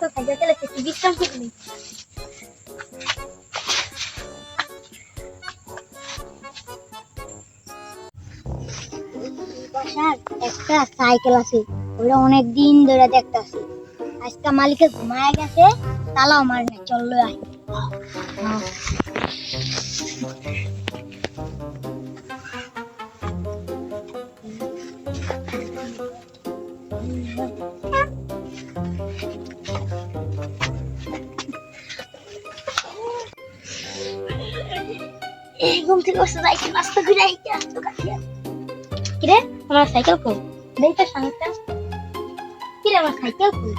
বছর সাইকেল চালাতে কি বিশ্রাম করে নেই। বাসার একটা সাইকেল আছে, ওটা অনেক দিন ধরে দেখতাছি। আজকে মালিকের ঘুমায় গেছে, তালাও মারে না। চললো আয়। এই ঘুম থেকে বসে সাইকেল নাস্তা করে আইতে আসতো কাটিয়া। কিরে আমার সাইকেল কই? দেখ তো সামনেটা। কিরে আমার সাইকেল কই?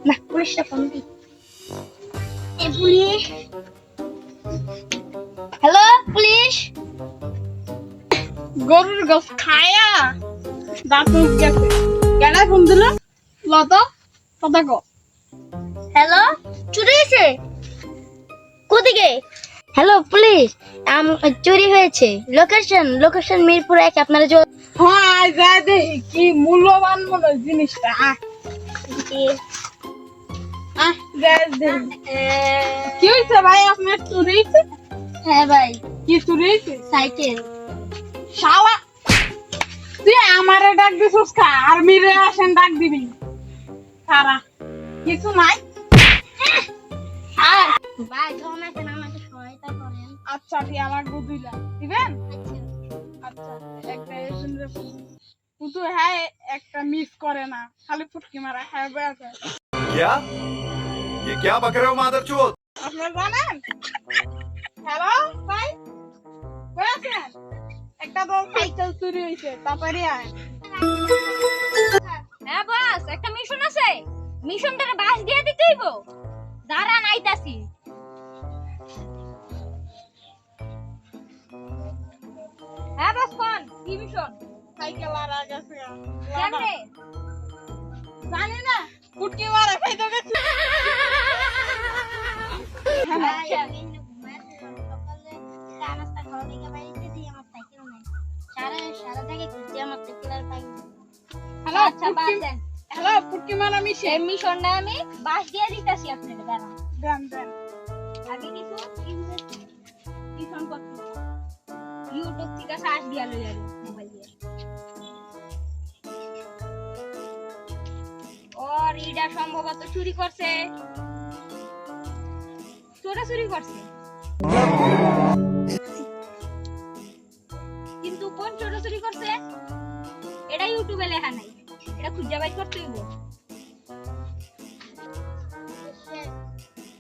না পুলিশটা ফোন দি। এ পুলিশ, হ্যালো পুলিশ। গরুর গোস খায়া দাঁত মুখ গেছে। কেডা ফোন দিল? লত কথা কো। হ্যালো, চুরি হয়েছে কোদিকে? হ্যালো পুলিশ, চুরি হয়েছে। লোকেশন মিরপুর 1। আপনারা হ্যাঁ যা দেখি কি মূল্যবান মনে হয় জিনিসটা। যা দেখি কি হয়েছে ভাই, আপনার চুরি হয়েছে? হ্যাঁ ভাই, কি চুরি হয়েছে? সাইকেল। শালা তুই আমারে ডাক দিছিস কা? আর্মিরে আসেন ডাক দিবি। সারা কিছু নাই। ভাই যখন আসেন আমাকে সহায়তা করেন। আচ্ছা ঠিক আমাকে বুঝিলা দিবেন। আচ্ছা একটা এজেন্টে পুতু হ্যাঁ একটা মিস করে না, খালি ফুটকি মারা হ্যাঁ বেড়াতে। क्या ये क्या बक रहे हो मादरचोद। আপনারা জানেন? হ্যালো ভাই, কই আছেন? একটা তো সাইকেল চুরি হয়েছে, তাড়াতাড়ি আয়। হ্যাঁ বস, একটা মিশন আছে। মিশনটারে বাস দিয়ে দিতে হইব। দাঁড়ান আইতাছি। হ্যাঁ বস কোন কি মিশন? সাইকেল আর গেছে কেমনে? জানি না, ফুটকি মারা খাইতে গেছে। ভাই আমি ঘুমাইছিলাম, সকালে চা নাস্তা খাওয়া দিকে বাইরে দিয়ে আমার সাইকেল নাই। সারা জায়গায় খুঁজছি, আমার সাইকেল আর পাই না। হ্যালো আচ্ছা বাস দেন। হ্যালো ফুটকি মারা মিশে এই মিশনটা আমি বাস দিয়ে দিতেছি আপনাকে। দাঁড়ান দেন দেন। আগে কিছু মিশন করতে ইউটিউব থেকে সার্চ দিয়া লই আলো মোবাইল দিয়ে। ওর ইডা সম্ভবত চুরি করছে। চুরি করছে, কিন্তু কোন চুরি করছে এটা ইউটিউবে লেখা নাই। এটা খুঁজে বাইর করতে হইব।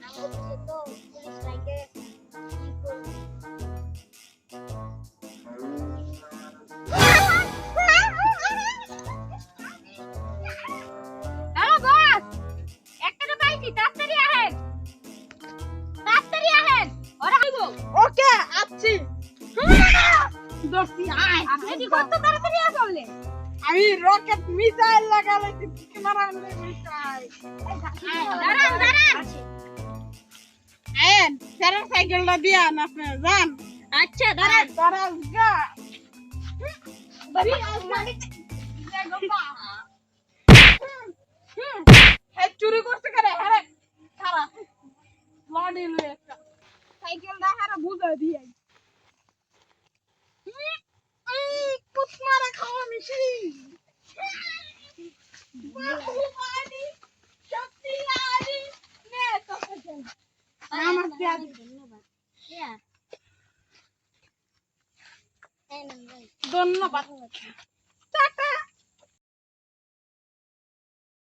আমার তো পুলিশ লাইকে কি করব? হ্যালো বস, একটা তো পাইছি। তাড়াতাড়ি আহেন, তাড়াতাড়ি আহেন। ওরা হইব। ওকে আসছি। দোস্তি আয়। আপনি কি কত তাড়াতাড়ি আসলে? আমি রকেট মিসাইল লাগালে ফুটকি মারা মিসাইল। দাঁড়ান দাঁড়ান। আয়েন স্যারের সাইকেলটা দিয়া না আপনি যান। আচ্ছা দাঁড়ান। দাঁড়ান গা। হ্যাঁ চুরি করতে করে হ্যাঁ খারা লড়ি লয়ে একটা সাইকেলটা হ্যাঁ বুঝা দিয়ে পুত মারা খাওয়া মিশি বাহুবালি শক্তিশালী নে তো আমার ধন্যবাদ। ধন্যবাদ।